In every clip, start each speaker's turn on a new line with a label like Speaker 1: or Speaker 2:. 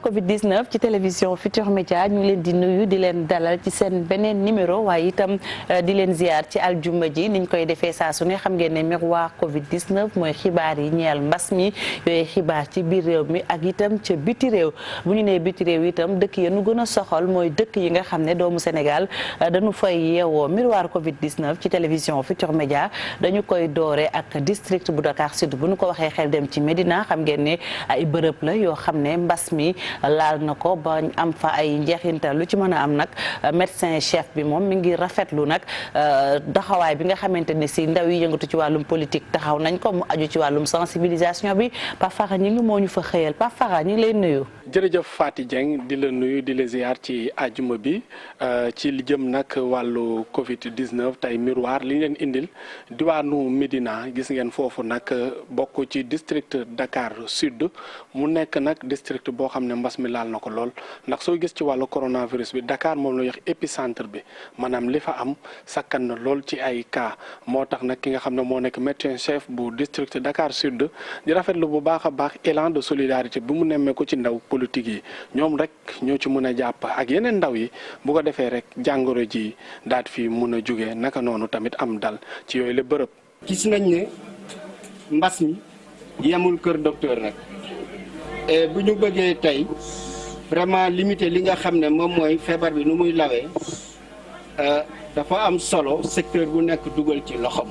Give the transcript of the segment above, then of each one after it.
Speaker 1: Covid 19 ci télévision Futur Média ñu leen di nuyu di leen dalal ci seen beneen numéro waaye itam di leen ziar ci aljuma ji niñ koy defee saa su ne xam ngeen ne miroir Covid 19 mooy xibaar yi ñeel mbas mi yooyu xibaar ci biir réew mi ak itam ca biti réew bu ñu nee biti réew itam dëkk yi nu gën a soxal mooy dëkk yi nga xam ne doomu Sénégal dañu fay yeewoo miroir Covid 19 ci télévision Futur Média dañu koy doore ak district bu Dakar Sud bu ñu ko waxee xel dem ci Médina xam ngeen ne ay bërëb la yoo xam ne mbas mi laal na ko ba am fa ay njeexintal lu ci mën a am nag médecin chef bi moom mi ngi rafetlu nag taxawaay bi nga xamante ne si ndaw yi yëngatu ci wàllum politique taxaw nañ ko mu aju ci wàllum sensibilisation bi Pape Fara ñi ngi moo ñu fa xëyal Pape Fara ñi ngi lay nuyu.
Speaker 2: jërëjëf Faty Dieng di la nuyu di la ziar ci àjjuma bi ci li jëm nag wàllu Covid 19 tey miroir li leen indil diwaanu Médina gis ngeen foofu nag bokk ci district Dakar Sud mu nekk nag district boo xam ne mbas mi laal na ko lool ndax soo gis ci wàllu coronavirus bi Dakar moom la ñuy wax épicentre bi maanaam li fa am sakkan na lool ci ay cas moo tax nag ki nga xam ne moo nekk médecin chef bu district Dakar Sud di rafetlu bu baax a baax élan de solidarité bi mu nemmee ko ci ndaw politique yi ñoom rek ñoo ci mën a jàpp ak yeneen ndaw yi bu ko defee rek jàngoro ji daat fi mun a jógee naka noonu tamit am dal ci yooyu la bërëb.
Speaker 3: gis nañ ne mbas mi yemul kër docteur nag et bu ñu bëggee tey vraiment limiter li nga xam ne moom mooy feebar bi nu muy lawee dafa am solo secteur bu nekk dugal ci loxoom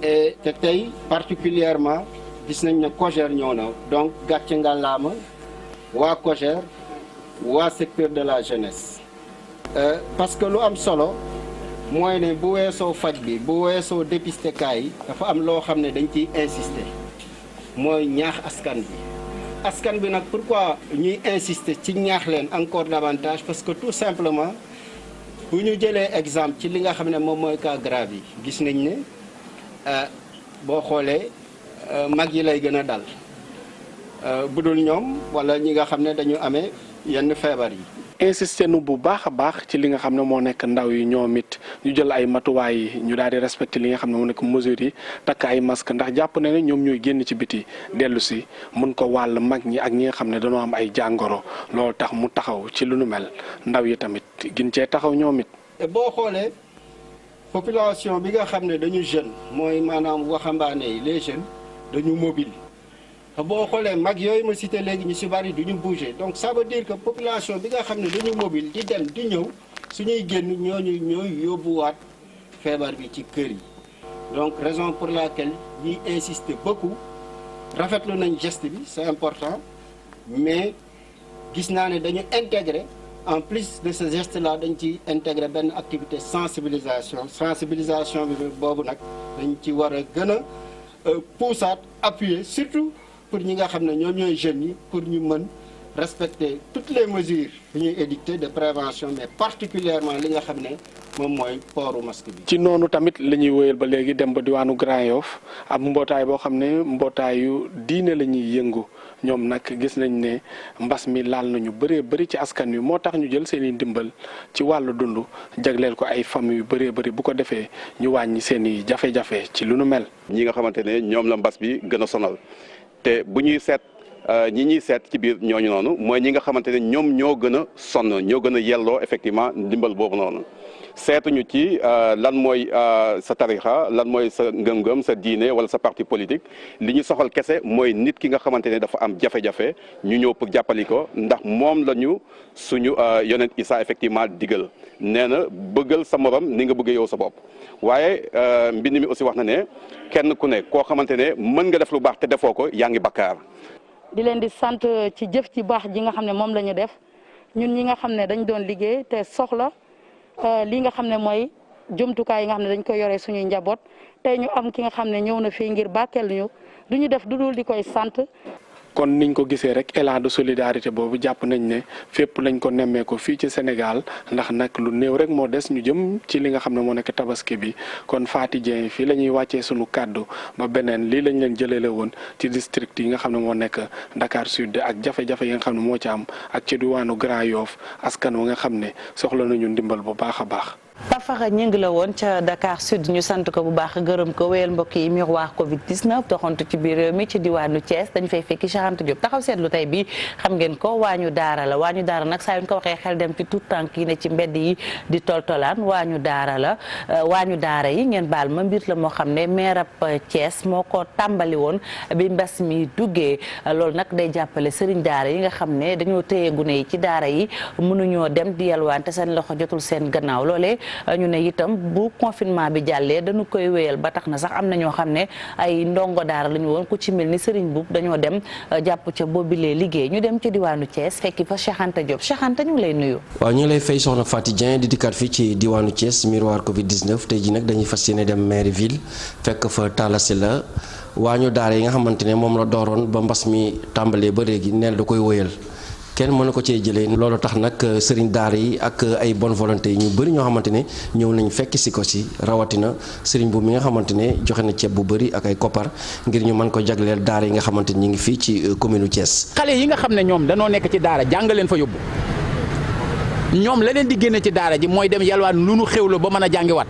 Speaker 3: et te tey particulièrement gis nañ ne COJER ñëw na donc gàcce ngàllaama waa COJER waa secteur de la jeunesse parce que lu am solo mooy ne bu weesoo faj bi bu weesoo dépister cas yi dafa am loo xam ne dañ ciy insister mooy ñaax askan bi nag pourquoi ñuy insister ci ñaax leen encore davantage parce que tout simplement bu ñu jëlee exemple ci li nga xam ne moom mooy cas grave yi gis nañ ne boo xoolee mag yi lay gën a dal bu dul ñoom wala ñi nga xam ne dañu amee yenn feebar yi.
Speaker 2: insisté nu bu baax a baax ci li nga xam ne moo nekk ndaw yi ñoom it ñu jël ay matuwaay yi ñu daal di respecté li nga xam ne moo nekk mesures yi takk ay masque ndax jàpp na ne ñoom ñooy génn ci biti dellu si mun ko wàll mag ñi ak ñi nga xam ne dañoo am ay jàngoro loolu tax mu taxaw ci lu nu mel ndaw yi tamit gin cee taxaw ñoom it.
Speaker 3: boo xoolee population bi nga xam ne dañu jeune mooy maanaam waxambaane yi les jeunes dañu mobile. boo xoolee mag yooyu ma cité léegi ñu si bari du ñu bouger donc ça veut dire que population bi nga xam ne dañu mobile di dem di ñëw suñuy génn ñooy yóbbuwaat feebar bi ci kër yi donc raison pour laquelle ñuy insister beaucoup rafetlu nañ geste bi c'est important mais gis naa ne dañu intégrer en plus de ce geste là dañ ci intégrer benn activité sensibilisation bi boobu nag dañ ci war a gën a poussaat appuyer surtout pour ñi nga xam ne ñoom ñooy jeunes yi pour ñu mën respecter toutes les mesures yu ñuy édicter de prévention mais particulièrement li nga xam ne moom mooy pooru masque bi.
Speaker 2: ci noonu tamit la ñuy wéyal ba léegi dem ba diwaanu Grand Yoff am mbootaay boo xam ne mbootaayu diine la ñuy yëngu ñoom nag gis nañ ne mbas mi laal nañu bëree bëri ci askan wi moo tax ñu jël seen i ndimbal ci wàllu dund jagleel ko ay famille yu bëree bëri bu ko defee ñu wàññi seen i jafe-jafe ci lu nu mel.
Speaker 4: ñi nga xamante ne ñoom la mbas bi gën a sonal te bu ñuy seet ñi ñuy seet ci biir ñooñu noonu mooy ñi nga xamante ne ñoom ñoo gën a sonn ñoo gën a yelloo effectivement ndimbal boobu noonu seetuñu ci lan mooy sa tarixa lan mooy sa ngëm-ngëm sa diine wala sa parti politique li ñu soxal kese mooy nit ki nga xamante ne dafa am jafe-jafe ñu ñëw pour jàppali ko ndax moom la ñu suñu yonent Isa effectivement digal nee na bëggal sa morom ni nga bëgg yow sa bopp waaye mbind mi aussi wax na ne kenn ku ne koo xamante ne mën nga def lu baax te defoo ko yaa ngi bakkaar.
Speaker 5: di leen di sant ci jëf ci baax ji nga xam ne moom la ñu def ñun ñi nga xam ne dañ doon liggéey te soxla li nga xam ne mooy jumtukaay yi nga xam ne dañ koy yore suñuy njaboot tey ñu am ki nga xam ne ñëw na fii ngir bàkkeel ñu du ñu def du dul di koy sant.
Speaker 2: kon niñ ko gisee rek élan de solidarité boobu jàpp nañ ne fépp lañ ko nemmee ko fii ci Sénégal ndax nag lu néew rek moo des ñu jëm ci li nga xam ne moo nekk tabaski bi kon Faty Dieng fii la ñuy wàccee sunu kàddu ba beneen lii lañ leen jëleele woon ci district yi nga xam ne moo nekk Dakar Sud ak jafe-jafe yi nga xam ne moo ci am ak ci diwaanu Grand Yoff askan wa nga xam ne soxla nañu ndimbal bu baax a baax.
Speaker 1: Pafara ñëng la woon ca Dakar Sud ñu sant ko bu baax gërëm ko wéyal mbokk yi miroir Covid 19 doxantu ci biir réew mi ci diwaanu Thiès dañu fay fekki Cheikh Anta Diop taxaw seetlu tey bi xam ngeen ko waañu daara la waañu daara nag saa yu ñu ko waxee xel dem ci tout tànk yi ne ci mbedd yi di toltolaan waañu daara la waañu daara yi ngeen baal ma mbir la moo xam ne maire ab Thiès moo ko tàmbali woon bi mbas mi duggee loolu nag day jàppale sëriñ daara yi nga xam ne dañoo téye gune yi ci daara yi mënuñoo dem di yalwaan te seen loxo jotul seen gannaaw loolee ñu ne itam bu confinement bi jàllee dañu koy wéyal ba tax na sax am na ñoo xam ne ay ndongo daara la ñu woon ku ci mel ni Serigne Boub dañoo dem jàpp ca boobilee liggéey ñu dem ci diwaanu Thiès fekki fa Cheikh Anta Diop Cheikh Anta ñu ngi lay nuyu.
Speaker 6: waaw ñu ngi lay fay soxna Faty Dieng di dikkaat fii ci diwaanu Thiès miroir Covid 19 tey ji nag dañuy fas yéene dem mairie ville fekk fa Talla Sylla waañu daara yi nga xamante ne moom la dooroon ba mbas mi tàmbalee ba léegi neel da koy wóyal kenn mën na ko cee jëlee loolu tax nag sëriñ daara yi ak ay bonne volonté yi ñu bëri ñoo xamante ne ñëw nañ fekk si ko si rawatina sëriñ bu mi nga xamante ne joxe na ceeb bu bëri ak ay koppar ngir ñu mën ko jagleel daara yi nga xamante ni ñu ngi fii ci commune u Thiès.
Speaker 7: xale yi nga xam ne ñoom danoo nekk ci daara jàng leen fa yóbbu ñoom la leen di génne ci daara ji mooy dem yalwaan lu nu xewlu ba mën a jàngiwaat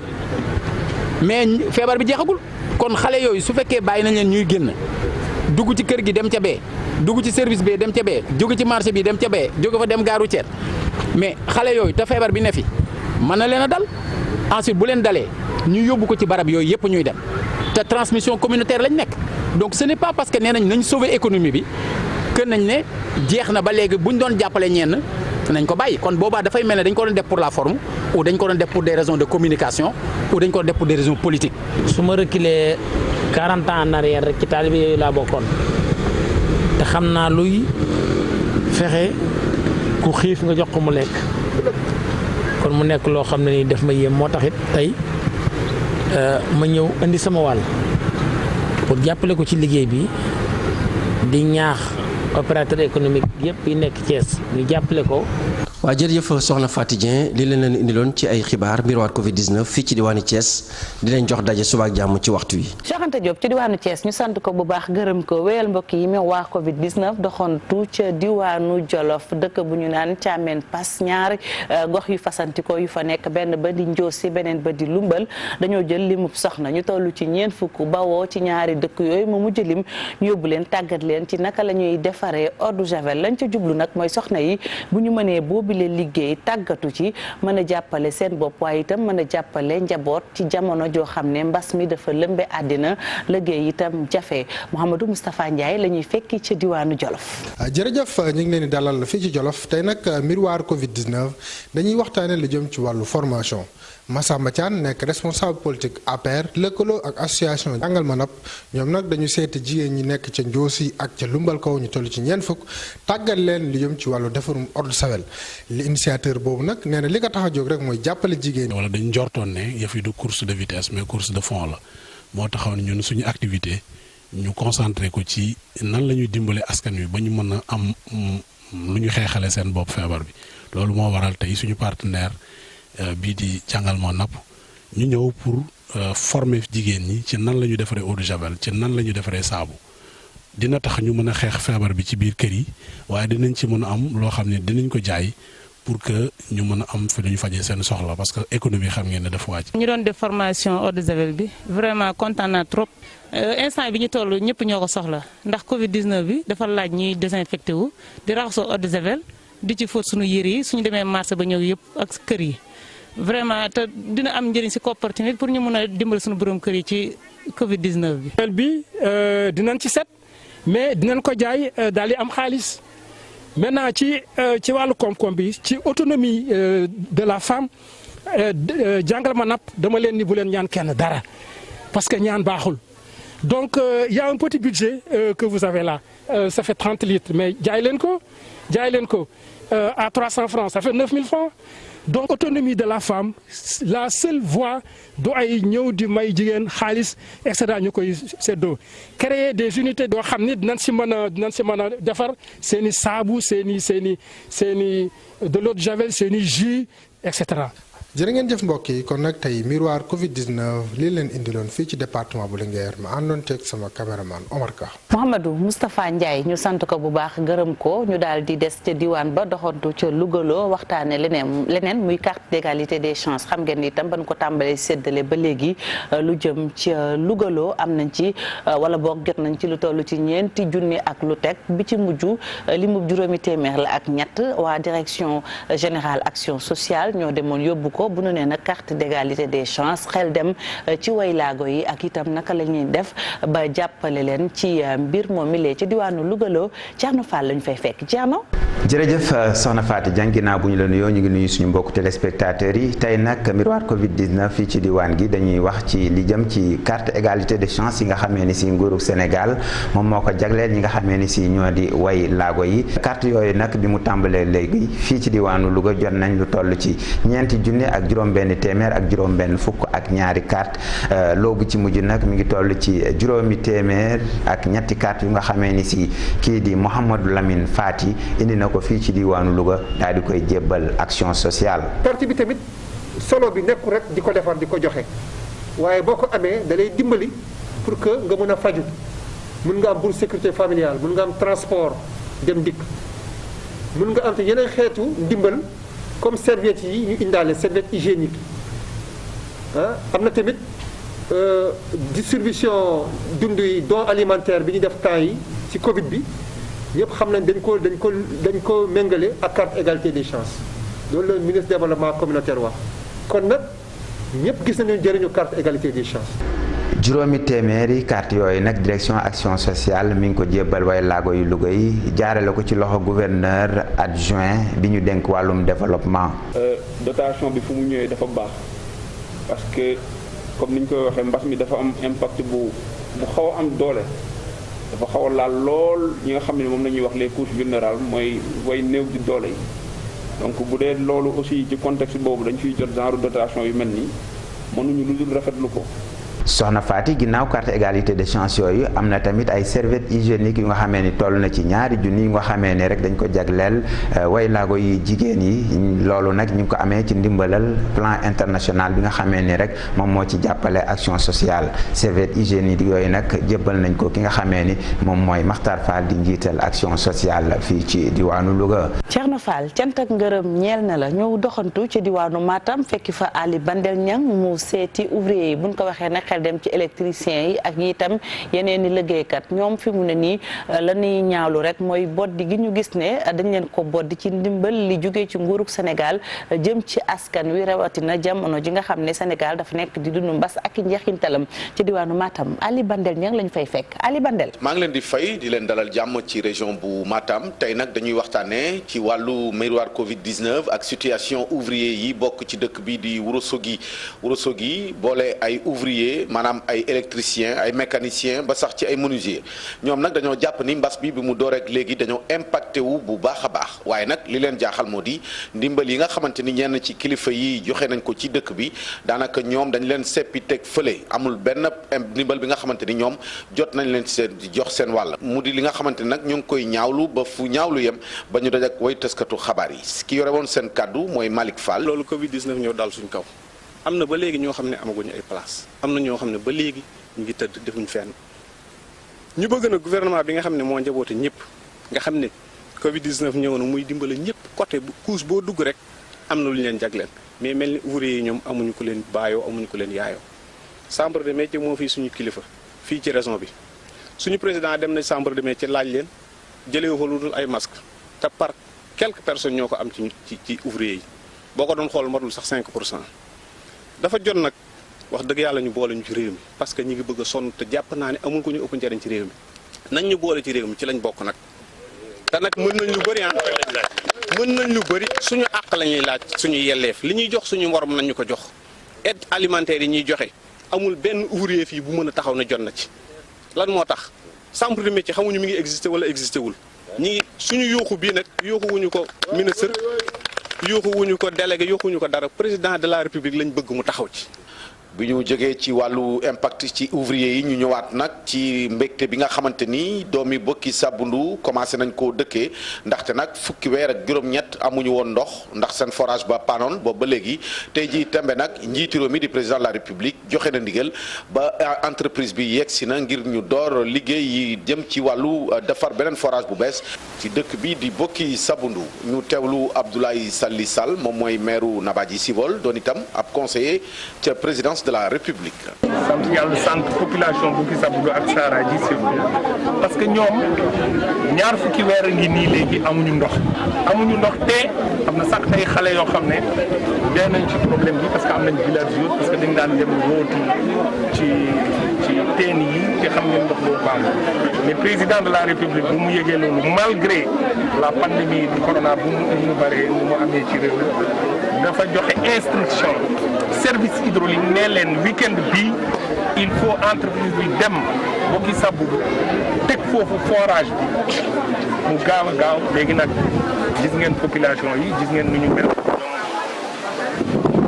Speaker 7: mais feebar bi jeexagul kon xale yooyu su fekkee bàyyi nañ leen ñuy génn dugg ci kër gi dem ca bee dugg ci service bi dem ca bee jóge ci marché bi dem ca bee jóge fa dem gaaru ceet mais xale yooyu te feebar bi ne fi mën na leen a dal ensuite bu leen dalee ñu yóbbu ko ci barab yooyu yëpp ñuy dem te transmission communautaire lañ nekk donc ce n'est pas parce que nee nañ sauver économie bi que nañ ne jeex na ba léegi buñ doon jàppale ñenn nañ ko bàyyi kon boobaa dafay mel ne dañ ko doon def pour la forme ou dañ ko doon def pour des raisons de communication ou dañ ko doon def pour des raisons politiques.
Speaker 8: su ma reculer 40 ans en arrière rek ci taalibe yooyu laa bokkoon te xam naa luy fexe ku xiif nga jox ko mu lekk kon mu nekk loo xam ne nii daf ma yéem moo taxit tey ma ñëw indi sama wàll pour jàppale ko ci liggéey bi di ñaax opérateur économique yëpp yi nekk Thiès ñu jàppale ko.
Speaker 6: waa jërëjëf soxna Faty Dieng li leen indiloon ci ay xibaar miroir Covid 19 fii ci diwaanu Thiès di leen jox daje suba ak jàmm ci waxtu wi.
Speaker 1: Cheikh Anta Diop ci diwaanu Thiès ñu sant ko bu baax gërëm ko wéyal mbokk yi miroir Covid 19 doxantu ca diwaanu Jolof dëkk bu ñu naan Thiamène Pass ñaari gox yu fasantikoo yu fa nekk benn ba di Ndiossi beneen ba di Lumbal dañoo jël limub soxna ñu toll ci ñeent fukk bawoo ci ñaari dëkk yooyu mu mujj lim ñu yóbbu leen tàggat leen ci naka la ñuy defaree eau de javel lañ ca jublu nag mooy soxna yi bu ñu mënee boobu leen liggéey tàggatu ci mën a jàppale seen bopp waaye itam mën a jàppale njaboot ci jamono joo xam ne mbas mi dafa lëmbe àddina liggéey itam jafe Mouhamadou Moustapha Ndiaye la ñuy fekki ci diwaanu Jolof.
Speaker 9: jërëjëf ñu ngi leen di dalal fii ci Jolof tey nag miroir Covid 19 dañuy waxtaanee lu jëm ci wàllu formation Massamba Thiane nekk responsable politique APR lëkkaloo ak association jàngal ma napp ñoom nag dañu seeti jigéen ñi nekk ca Ndiossi ak ca Lumbal kaw ñu toll ci ñeent fukk tàggat leen lu jëm ci wàllu defarum eau de javel li initiateur boobu nag nee na li ko tax a jóg rek mooy jàppale jigéen ñi.
Speaker 10: wala dañu njortoon ne yëf yi du course de vitesse mais course de fond la moo taxoon ñun suñu activité ñu concentré ko ci nan la ñuy dimbale askan wi ba ñu mën a am lu ñu xeexale seen bopp feebar bi loolu moo waral tey suñu partenaire bii di jàngal ma napp ñu ñëw pour former jigéen ñi ci nan la ñu defaree eau de javel ci nan la ñu defaree saabu dina tax ñu mën a xeex feebar bi ci biir kër yi waaye dinañ ci mën a am loo xam ne dinañ ko jaay pour que ñu mën a am fi lu ñu fajee seen soxla parce que économie xam ngeen ne dafa wàcc.
Speaker 5: ñu doon def formation eau de javel bi vraiment kontaan naa trop instant bi ñu toll ñëpp ñoo ko soxla ndax Covid 19 bi dafa laaj ñuy désinfecté wu di raxasoo eau de javel di ci fóot suñu yére yi suñu demee marché ba ñëw yëpp ak kër yi. vraiment te dina am njëriñ si opportunité pour ñu mën a dimbali suñu borom kër yi ci Covid 19 bi.
Speaker 11: bi dinañ ci set mais dinañ ko jaay daal di am xaalis maintenant ci wàllu koom-koom bi ci autonomie de la femme jàngal ma napp dama leen ni bu leen ñaan kenn dara parce que ñaan baaxul donc y a un petit budget que vous avez là ça fait 30 litres mais jaay leen ko à 300 francs ça fait 9000 francs. donc autonomie de la femme la seule voie du ay ñëw di may jigéen xaalis et cetera ñu koy séddoo créer des unités doo xam ni dinañ si mën a defar seen i saabu seen i de l'eau de javel seen i jus et cetera
Speaker 9: jërë ngeen jëf mbokk yi kon nag tey miroir Covid 19 lii leen indiloon fii ci département bu Linguère ma àndoon teeg sama caméraman Omar Ka.
Speaker 1: Mouhamadou Moustapha Ndiaye ñu sant ko bu baax gërëm ko ñu daal di des ca diwaan ba doxantu ca Lougaloo waxtaane leneen muy carte d'égalité des chances xam ngeen ni itam ban ko tàmbalee séddale ba léegi lu jëm ci Lougaloo am nañ ci wala boog jot nañ ci lu toll ci ñeenti junni ak lu teg bi ci mujj li mu juróomi téeméer la ak ñett waa direction générale action sociale ñoo demoon yóbbu ko bu nu nee nag carte d'égalité des chances xel dem ci waylaago yi ak itam naka la ñuy def ba jàppale leen ci mbir moom mi lee ci diwaanu Lougaloo Thierno Fall lañu fay fekk Thierno.
Speaker 12: jërëjëf soxna Fatou Dieng ginnaaw bu ñu la nuyoo ñu ngi nuyu suñu mbokku téléspectateurs yi tey nag miroir Covid 19 fii ci diwaan gi dañuy wax ci li jëm ci carte égalité des chances yi nga xamee ni si nguuru Sénégal moom moo ko jagleel ñi nga xamee ni si ñoo di way laago yi carte yooyu nag bi mu tàmbalee léegi fii ci diwaanu Louga jot nañ lu toll ci ñeenti junne ak juróom-benn téeméer ak juróom-benn fukk ak ñaari carte loobu ci mujj nag mi ngi toll ci juróomi téeméer ak ñetti carte yu nga xamee ni si kii di Mouhamadou Lamine Fati indi na ko fii ci diwaanu Louga daal di koy jébbal action sociale.
Speaker 13: carte bi tamit solo bi nekkul rek di ko defar di ko joxe waaye boo ko amee da lay dimbali pour que nga mën a faju mën nga am bourse sécurité familiale mën nga am transport dem dikk mën nga am te yeneen xeetu ndimbal comme serviettes yi ñu indaale serviette hygiénique am na tamit distribution dund yi don alimentaire bi ñu def temps yi ci Covid bi ñëpp xam nañ dañ ko méngale ak carte égalité des chances loolu la ministre développement communautaire wax kon nag ñëpp gis nañu jëriñu carte égalité des chances.
Speaker 12: juróomi téeméeri carte yooyu nag direction action sociale mi ngi ko jébbal way laago yu Louga yi jaarale ko ci loxo gouverneur adjoint bi ñu dénk wàllum développement.
Speaker 14: dotation bi fu mu ñëwee dafa baax parce que comme ni ñu koy waxee mbas mi dafa am impact bu xaw a am doole dafa xaw a laal lool ñi nga xam ne moom la ñuy wax les couches vulnérables mooy way néew di doole yi donc bu dee loolu aussi ci contexte boobu dañ fiy jot genre dotation yu mel nii mënuñu lu dul rafetlu ko.
Speaker 12: soxna Faty ginnaaw carte égalité des chances yooyu am na tamit ay serviettes hygiéniques yu nga xamee ni toll na ci ñaari junni yu nga xamee ni rek dañ ko jagleel way laago yi jigéen yi loolu nag ñu ngi ko amee ci ndimbalal plan international bi nga xamee ni rek moom moo ci jàppale action sociale serviettes hygiéniques yooyu nag jébbal nañ ko ki nga xamee ni moom mooy Makhtar Fall di njiital action sociale fii ci diwaanu Louga.
Speaker 1: Thierno Fall cant ak ngërëm ñeel na la ñu doxantu ci diwaanu Matam fekki fa Ali Bandel Niang mu seeti ouvrier yi buñ ko waxee nag dem ci électricien yi ak itam yeneen i liggéeykat ñoom fi mu ne nii la ñuy ñaawlu rek mooy boddi gi ñu gis ne dañ leen ko boddi ci ndimbal li jógee ci nguurug Sénégal jëm ci askan wi rawatina jamono ji nga xam ne Sénégal dafa nekk di dund mbas ak njeexintalam ci diwaanu Matam Ali Bandel ña ngi lañ fay fekk Ali Bandel.
Speaker 15: maa ngi leen di fay di leen dalal jàmm ci région bu Matam tey nag dañuy waxtaanee ci wàllu miroir Covid 19 ak situation ouvrier yi bokk ci dëkk bi di Ourossogui boole ay ouvrier maanaam ay électricien ay mécanicien ba sax ci ay menuisier ñoom nag dañoo jàpp ni mbas bi mu door rek léegi dañoo impacté wu bu baax a baax waaye nag li leen jaaxal moo di ndimbal yi nga xamante ni ñenn ci kilifa yi joxe nañ ko ci dëkk bi daanaka ñoom dañ leen seppi teg fële amul benn ndimbal bi nga xamante ni ñoom jot nañ leen seen jox seen wàll mu di li nga xamante ni nag ñu ngi koy ñaawlu ba fu ñaawlu yem ba ñu daj ak way tëskatu xabaar yi ki yore woon seen kàddu mooy Malick Fall.
Speaker 2: loolu Covid 19 ñëw daal suñ kaw. am na ba léegi ñoo xam ne amaguñu ay place am na ñoo xam ne ba léegi ñu ngi tëdd defuñ fenn ñu bëgg na gouvernement bi nga xam ne moo njaboote ñëpp nga xam ne Covid 19 ñëw na muy dimbale ñëpp côté bu couche boo dugg rek am na lu ñu leen jagleel mais mel ni ouvrier yi ñoom amuñu ko leen baayoo amuñu ko leen yaayoo. chambre de métier moo fii suñu kilifa fii ci région bi suñu président dem na chambre de métier laaj leen jëlee fa lu dul ay masque te par quelques personnes ñoo ko am ci ouvrier yi boo ko doon xool matul sax 5%. dafa jot nag wax dëgg yàlla ñu boole ñu ci réew mi parce que ñi ngi bëgg a sonn te jàpp naa ne amul ko ñu ëpp njariñ ci réew mi nañ ñu boole ci réew mi ci lañ bokk nag te nag mën nañ lu bëri mën nañ lu bëri suñu àq la ñuy laaj suñu yelleef li ñuy jox suñu morom nañ ñu ko jox aide alimentaire yi ñuy joxe amul benn ouvrier fii bu mën a taxaw ne jot na ci lan moo tax chambre de métier xamuñu mi ngi existé wala existé wul ñi ngi suñu yuuxu bii nag yuuxu wuñu ko ministre yuuxu wuñu ko délégué yuuxu wuñu ko dara président de la république lañ bëgg mu taxaw ci.
Speaker 15: bi ñu jógee ci wàllu impact ci ouvrier yi ñu ñëwaat nag ci mbégte bi nga xamante ni doomi Boki Sabundu commencé nañ koo dëkkee ndaxte nag fukki weer ak juróom-ñett amuñu woon ndox ndax seen forage ba panoon boobu ba léegi tey jii tembe nag njiitu réew mi di président de la république joxe na ndigal ba entreprise bi yegsi na ngir ñu door liggéey yi jëm ci wàllu defar beneen forage bu bees ci dëkk bi di Boki Sabundu ñu teewlu Abdoulaye Sall Sall moom mooy maire Nabadji Civol doon itam ab conseiller ca présidence de la république.
Speaker 16: sant yàlla sant population Boki Sabundu ak Saraji surtout parce que ñoom ñaar fukki weer a ngi nii léegi amuñu ndox te am na sax ay xale yoo xam ne dee nañ ci problème bi parce que am nañ village yooyu parce que dañ daan dem rooti ci teen yi te xam ngeen ndox boobu baaxul mais président de la république bu mu yëgee loolu malgré la pandémie du corona bu mu bëree nu mu amee ci réew dafa joxe instruction service hydraulique ne leen week-end bi il faut entreprise bi dem Boki Sabundu teg foofu forage bi mu gaaw a gaaw léegi nag gis ngeen population yi gis ngeen nu ñu mel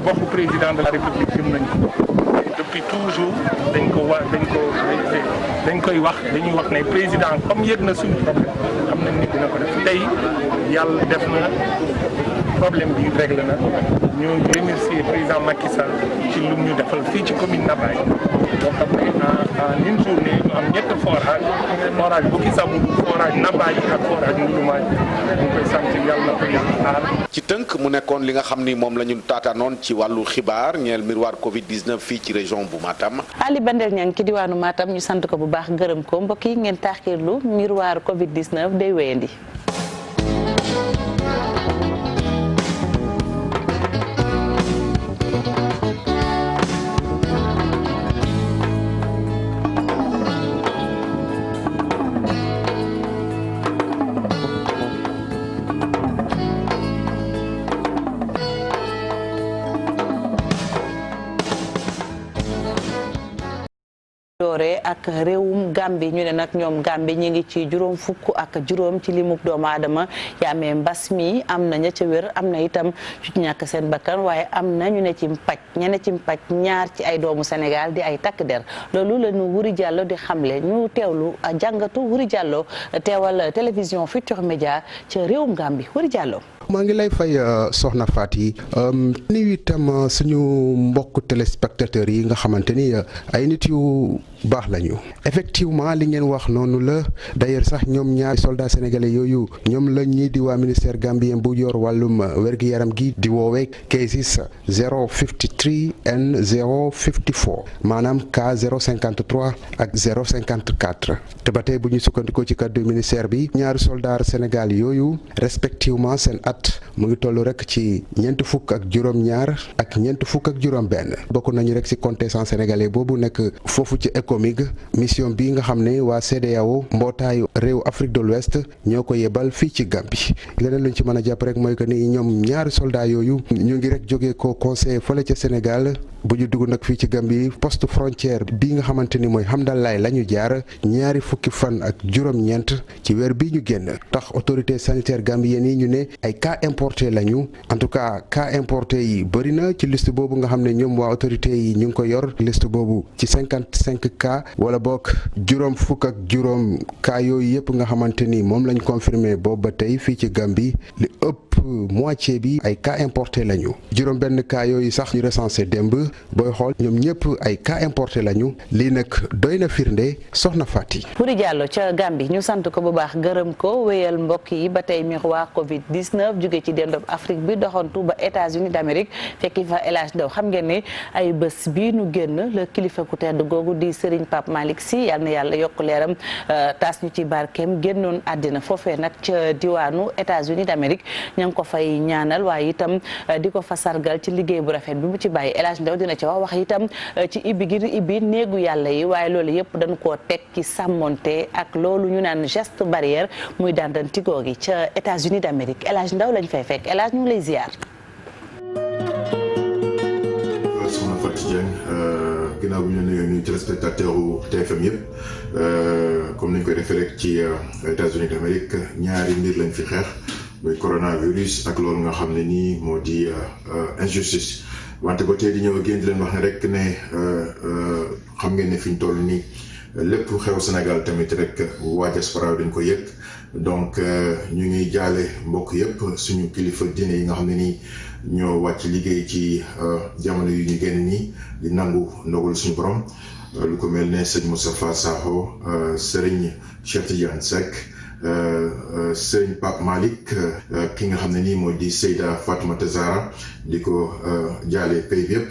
Speaker 16: waxu président de la république gëm nañ ko depuis toujours dañuy wax ne président comme yëg na suñu problème xam nañ ni dina ko def tey yàlla def na problème bi réglé na ñu remercier président Macky Sall ci lu ñu defal fii ci commune Nabadji boo xam ne en une journée ñu am ñett forage Boki Sabundu forage Nabadji ak forage Ndouloumagne ñu koy sant yàlla na ko yàlla aar.
Speaker 15: ci tënk mu nekkoon li nga xam ni moom la ñu taataanoon ci wàllu xibaar ñeel miroir Covid 19 fii ci région bu Matam.
Speaker 1: Ali Bandel ñang ci diwaanu Matam ñu sant ko bu baax gërëm ko mbokk yi ngeen taaxirlu miroir Covid 19 day wéyandi. doore ak réewum Gambie ñu ne nag ñoom Gambie ñi ngi ci juróom fukk ak juróom ci limub doomu aadama yaamee mbas mi am na ña ca wér am na itam ci ñàkk seen bakkan waaye am na ñu ne ci mpaj ñene ci mpaj ñaar ci ay doomu Sénégal di ay takk der loolu la ñu Wuri Diallo di xamle ñu teewlu jàngatu Wuri Diallo teewal télévision Futurs Médias ca réewum Gambie Wuri Diallo.
Speaker 17: maa ngi lay fay soxna Faty nuyu itam suñu mbokk téléspectateurs yi nga xamante ni ay nit yu baax lañu effectivement li ngeen wax noonu la d'ailleurs sax ñoom ñaari soldats sénégalais yooyu ñoom la ñii di waa ministère gambien bu yor wàllum wér-gu-yaram gi di woowee cases 053 and 054 maanaam cas 053 ak 054 te ba tey bu ñu sukkandikoo ci kàddu ministère bi ñaari soldats Sénégal yooyu respectivement seen at mu ngi toll rek ci ñeent fukk ak juróom-ñaar ak ñeent fukk ak juróom-benn bokk nañu rek ci contingent sénégalais boobu nekk foofu ci ECOMIG mission bi nga xam ne waa CEDEAO mbootaayu réew Afrique de l'Ouest ñoo ko yebal fii ci Gambie leneen luñ ci mën a jàpp rek mooy que ni ñoom ñaari soldats yooyu ñu ngi rek jógee ko conseil fële ca Sénégal bu ñu dugg nag fii ci Gambie poste frontière bi nga xamante ni mooy Hamdallah la ñu jaar ñaari fukki fan ak juróom-ñeent ci weer bii ñu génn tax autorité sanitaire gambienne yi ñu ne ay cas importé lañu en tout cas cas importé yi bëri na ci liste boobu nga xam ne ñoom waa autorité yi ñu ngi ko yor liste boobu ci 55 cas wala boog juróom fukk ak juróom cas yooyu yëpp nga xamante ni moom lañ confirmé boobu ba tey fii ci Gambie li ëpp moitié bi ay cas importé lañu juróom benn cas yooyu sax ñu recensé démb booy xool ñoom ñëpp ay cas importé lañu lii nag doy na firnde soxna Faty.
Speaker 1: Wuri Diallo ca Gambie ñu sant ko bu baax gërëm ko wéyal mbokk yi ba tey miroir Covid 19 jóge ci dendub Afrique bi doxantu ba États-Unis d'Amérique fekki fa El Hadj Ndaw xam ngeen ne ay bés bii nu génn la kilifa ku tedd googu di Serigne Pape Malick Sy yal na yàlla yokk leeram taas ñu ci barkeem génnoon àddina foofee nag ca diwaanu États-Unis d'Amérique ña ngi ko fay ñaanal waaye itam di ko fa sargal ci liggéey bu rafet bi mu ci bàyyi El Hadj Ndaw dina ci wax itam ci ibbi gi ibbi néegu yàlla yi waaye loolu yëpp dañ koo teg ci sàmmonte ak loolu ñu naan geste barrière muy dandantigoo gi ca États-Unis d'Amérique El Hadj Ndaw lañ fay fekk El Hadj ñu ngi lay ziar.
Speaker 18: soxna Faty Dieng ginnaaw bi ñu ne ñu téléspectateur u TFM yëpp comme nañ koy defee rek ci États-Unis d'Amérique ñaari mbir lañ fi xeex muy coronavirus ak loolu nga xam ne nii moo di injustice wante ba tey di ñëw génn di leen wax ne rek ne xam ngeen ne fi ñu toll nii lépp xew Sénégal tamit rek waa diaspora dañ ko yëg donc ñu ngi jaale mbokk yëpp suñu kilifa diine yi nga xam ne nii ñoo wàcc liggéey ci jamono yu ñu génn nii di nangu ndogal suñu borom lu ko mel ne sëñ Moustapha Sakho sëriñ Cheikh Tidiane Seck sëriñ Pape Malick ki nga xam ne nii moo di Seyda Fatoumata Zahra di ko jaale pay bi yëpp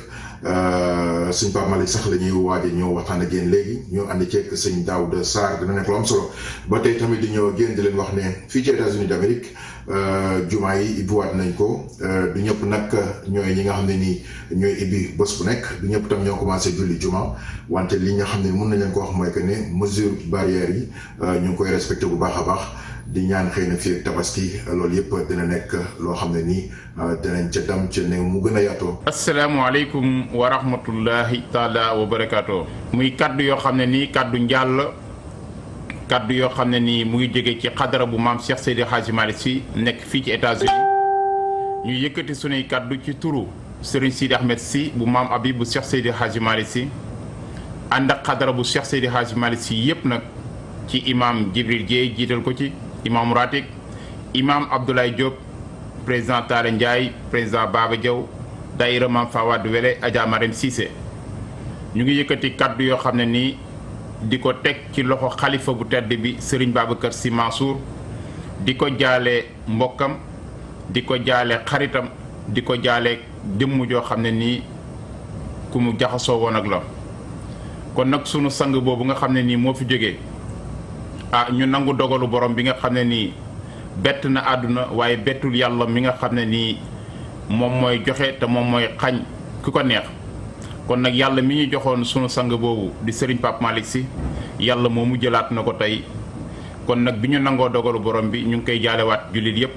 Speaker 18: sëñ Pape Malick sax la ñuy waaje ñëw waxtaan ak yéen léegi ñu ànd ceeg sëñ Daouda Sarr dina nekk lu am solo ba tey tamit di ñëw génn di leen wax ne fii ci États-Unis d'Amérique jumaa yi ibbiwaat nañ ko du ñëpp nag ñooy ñi nga xam ne nii ñooy ibbi bés bu nekk du ñëpp tam ñoo commencé julli juma wante li nga xam ne mën nañ leen ko wax mooy que ne mesure barrière yi ñu ngi koy respecté bu baax a baax di ñaan xëy na fii ak tabaski loolu yëpp dina nekk loo xam ne nii dinañ ca dam ca ne mu gën a yaatoo.
Speaker 7: asalaamaaleykum wa rahmatullahi taala wa barakaatu. muy kaddu yoo xam ne nii kaddu njàll kaddu yoo xam ne nii mu ngi jóge ci xadara bu maam Cheikh Seydi Hadji Malick Sy nekk fii ci États-Unis ñu yëkkati sunuy kaddu ci turu Serigne Sidi Ahmed Sy bu maam Habib bu Cheikh Seydi Hadji Malick Sy ànd ak xadara bu Cheikh Seydi Hadji Malick Sy yëpp nag ci imam Jibril Dieye jiital ko ci imam Ratik imam Abdoulaye Diop président Talla Ndiaye président Baba Diaw daayira Mam Fawad Wele Adja Marème Cissé ñu ngi yëkkati kaddu yoo xam ne nii di ko teg ci loxo xalifa bu tedd bi Serigne Babacar Sy Mansour di ko jaale mbokkam di ko jaale xaritam di ko jaale jëmm joo xam ne nii ku mu jaxasoo woon ak la kon nag sunu sang boobu nga xam ne nii moo fi jógee ñu nangu dogalu borom bi nga xam ne nii bett na àdduna waaye bettul yàlla mi nga xam ne nii moom mooy joxe te moom mooy xañ ki ko neex kon nag yàlla mi ñu joxoon sunu sang boobu di Serigne Pape Malick Sy yàlla moomu jëlaat na ko tey kon nag bi ñu nangoo dogalu borom bi ñu ngi koy jaalewaat jullit yépp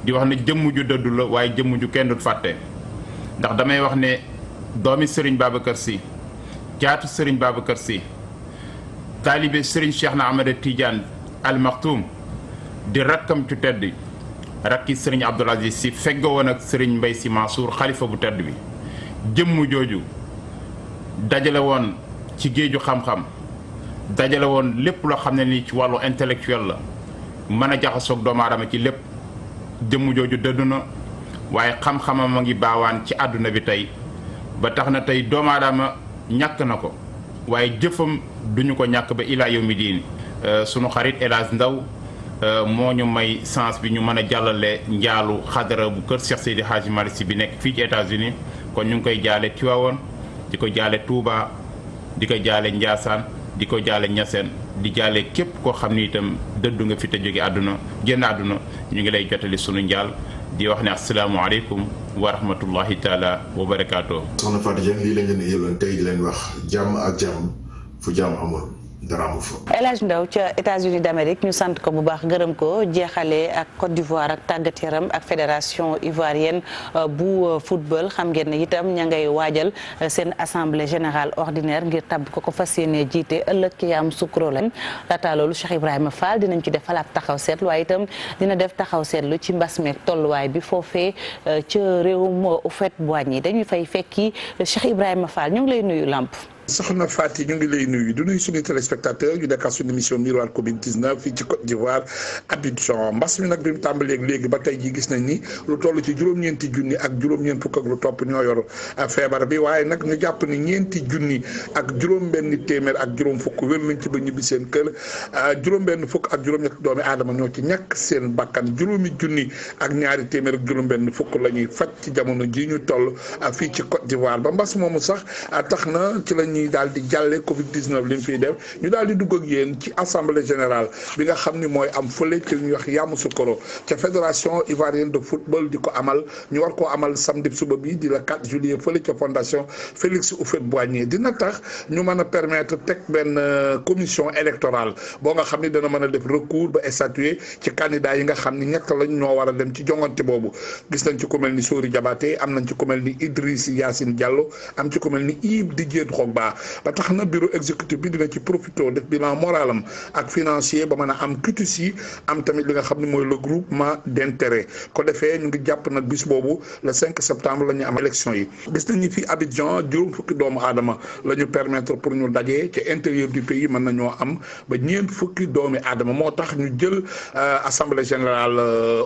Speaker 7: di wax ne jëmm ju dëddu la waaye jëmm ju kenn dut fàtte ndax damay wax ne doomi Serigne Babacar Sy caatu Serigne Babacar Sy taalibe Serigne Cheikh na Ahmada Tidiane Al Maktoum di rakkam ci tedd rakki Serigne Abdoul Aziz Sy feggoo woon ak Serigne Mbaye Sy Mansour xalifa bu tedd bi jëmm jooju dajale woon ci géeju xam-xam dajale woon lépp loo xam ne nii ci wàllu intellectuel la mën a jaxasoog doomu aadama ci lépp jëmm jooju dëddu na waaye xam-xamam a ngi baawaan ci àdduna bi tey ba tax na tey doomu aadama ñàkk na ko waaye jëfam duñu ko ñàkk ba ilaa yawmi diin sunu xarit El Hadj Ndaw moo ñu may sens bi ñu mën a jàllale njaalu xadara bu kër Cheikh Seydi Hadji Malick Sy bi nekk fii ci États-Unis kon ñu ngi koy jaale Tivaouane di ko jaale Touba di ko jaale Ndiassane di ko jaale Niassène di jaale képp koo xam ni itam dëddu nga fi te jóge àdduna génn àdduna ñu ngi lay jotali sunu njaal di wax ne asalaamaaleykum wa rahmatullahi taala wa barakaatu.
Speaker 18: soxna Fatou Dieng lii lañ leen yëloon tey di leen wax jàmm ak jàmm fu jàmm amul dara amul fa.
Speaker 1: El Hadj Ndaw ca États-Unis d'Amérique ñu sant ko bu baax gërëm ko jeexalee ak Côte d'Ivoire ak tàggat yaram ak fédération ivoirienne bu football xam ngeen ne itam ña ngay waajal seen assemblée générale ordinaire ngir tabb ko fas yéene jiite ëllëg ki am sukro lañ laata loolu Cheikh Ibrahima Fall dinañ ci def xalaat taxaw seetlu waaye itam dina def taxaw seetlu ci mbas meeg tolluwaay bi foofee ca réewum Houphouët-Boigny dañuy fay fekki Cheikh Ibrahima Fall ñu ngi lay nuyu Lamp.
Speaker 19: soxna Fati ñu ngi lay nuyu du nuyu suñu téléspectateur yu nekk suñu émission miroir Covid-19 fii ci Côte d'Ivoire Abidjan mbas mi nag bi mu tàmbalee léegi ba tey jii gis nañ ni lu toll ci juróom-ñeenti junni ak juróom-ñeent fukk ak lu topp ñoo yor feebar bi waaye nag ñu jàpp ni ñeenti junni ak juróom-benn téeméer ak juróom fukk wér nañ ci ba ñibbi seen kër juróom-benn fukk ak juróom-ñett doomi aadama ñoo ci ñàkk seen bakkan juróomi junni ak ñaari téeméer ak juróom-benn fukk la ñuy faj ci jamono ji ñu toll fii ci Côte d'Ivoire ba mbas moomu sax tax na ci lañ ñuy daal di jàlle Covid-19 li mu fiy def ñu daal di dugg ak yéen ci assemblée générale bi nga xam ni mooy am fële ci li ñuy wax Yamoussoukro ca fédération ivoirienne de football di ko amal ñu war koo amal samedi suba bi di la 4 juillet fële ca fondation Félix Houphouët-Boigny dina tax ñu mën a permettre teg benn commission électorale boo nga xam ni dana mën a def recours ba statuer ci candidat yi nga xam ni ñett lañ ñoo war a dem ci jongante boobu gis nañ ci ku mel ni Sori Diabaté am nañ ci ku mel ni Idriss Yacine Diallo am ci ku mel ni Yves Didier Drogba Tamba ba tax na bureau exécutif bi dina ci profité def bilan moralam ak financier ba mën a am cutis yi am tamit li nga xam ne mooy le groupement d'intérêt ko defee ñu ngi jàpp nag bis boobu le 5 septembre la ñu am élection yi gis nañu fi Abidjan juróom fukki doomu aadama la ñu permettre pour ñu dajee ci intérieur du pays mën nañoo am ba ñeent fukki doomi aadama moo tax ñu jël assemblée générale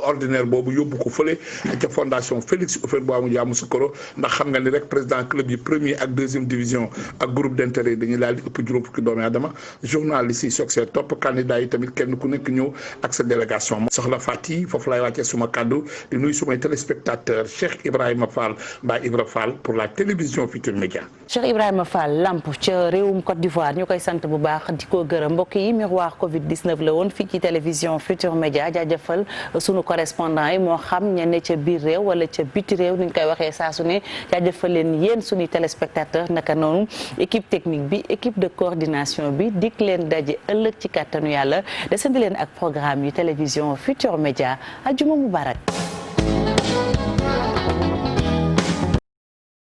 Speaker 19: ordinaire boobu yóbbu ko fële ca fondation Félix Houphouët-Boigny Yamoussoukro ndax xam nga ni rek président club yi premier ak deuxième division ak groupe d'intérêt dañuy daal di ëpp juróom fukki doomi aadama journaliste yi soog see topp candidat yi tamit kenn ku nekk ñëw ak sa délégation soxla Fati foofu lay wàccee suma kaddu di nuyu sumay téléspectateur Cheikh Ibrahima Fall Baye Ibra Fall pour la télévision Futurs Médias.
Speaker 1: Cheikh Ibrahima Fall Lamp ca réewum Côte d'Ivoire ñu koy sant bu baax di ko gërëm mbokk yi miroir Covid 19 la woon fii ci télévision Futurs Médias jaajëfal sunu correspondant yi moo xam ña ne ca biir réew wala ca biti réew ni ñu koy waxee saa su ne jaajëfal leen yéen suñuy téléspectateur naka noonu équipe technique bi équipe de coordination bi dik leen daje ëllëg ci kàttanu yàlla desandi leen ak programme yi télévision Futurs Médias ajuma mubarak